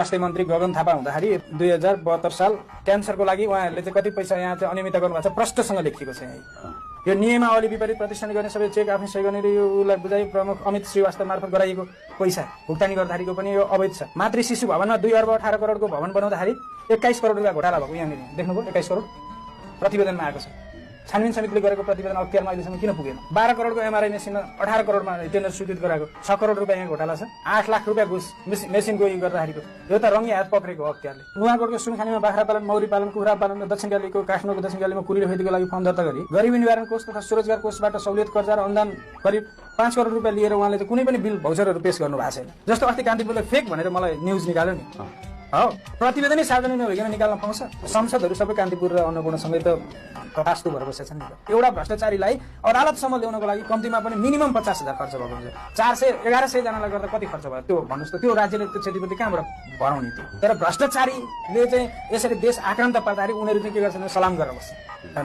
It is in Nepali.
स्वास्थ्य मन्त्री गगन थापा हुँदाखेरि 2072 साल क्यान्सरको लागि उहाँहरूले चाहिँ कति पैसा यहाँ चाहिँ अनियमितता गर्नुभएको छ प्रष्टसँग लेखिएको छ यहाँ। यो नियमावली विपरीत प्रतिष्ठान गर्ने सबै चेक आफै सही गर्ने यो उसलाई बुझाइ प्रमुख अमित श्रीवास्तव मार्फत गराइएको पैसा भुक्तानी गर्दाखेरिको पनि यो अवैध छ। मातृ शिशु भवनमा 2 अर्ब 18 करोडको भवन बनाउँदाखेरि 21 करोड रुपियाँ घोटाला भएको यहाँनिर देख्नुभयो। 21 करोड प्रतिवेदनमा आएको छ। छानबिन समितिले गरेको प्रतिवेदन अख्तियारमा अहिलेसम्म किन पुगेन? 12 करोडको एमआरआई मेसिनमा 18 करोडमा टेन्डर स्वीकृत गराएको, 6 करोड रुपियाँ यहाँ घोटाला छ। 8 लाख रुपियाँ घुस मेसिनको यो गर्दाखेरिको यो त रङ्गी हात पक्रेको हो अख्तियारले। नुवाकोटको सुनखानीमा बाख्रा पालन, मौरी पालन, कुखुरा पालन र दक्षिण कालीको काठमाडौँको दक्षिण कालीमा कुरीर खेतीको लागि फर्म दर्ता गरी गरिबी निवारण कोष तथा स्वरोजगार कोषबाट सहुलियत कर्जा र अनुदान करिब 5 करोड रुपियाँ लिएर उहाँले चाहिँ कुनै पनि बिल भौचरहरू पेश गर्नु भएको छैन। जस्तो अस्ति कान्तिपुरले फेक भनेर मलाई न्युज निकाल्यो नि, हो प्रतिवेदनै सार्वजनिक नभइकन निकाल्न पाउँछ? संसदहरू सबै कान्तिपुर र अन्नपूर्णसँगै त तथास्तु भएर बसेका छन् नि। एउटा भ्रष्टाचारीलाई अदालतसम्म ल्याउनको लागि कम्तीमा पनि मिनिमम 50,000 खर्च भएको हुन्छ। 400-1100 जनालाई गर्दा कति खर्च भयो त्यो भन्नुहोस् त? त्यो राज्यले त्यो क्षतिपूर्ति कहाँबाट भराउने थियो? तर भ्रष्टाचारीले चाहिँ यसरी देश आक्रान्त पार्दाखेरि उनीहरू चाहिँ के गर्छन्? सलाम गरेर बस्छन्।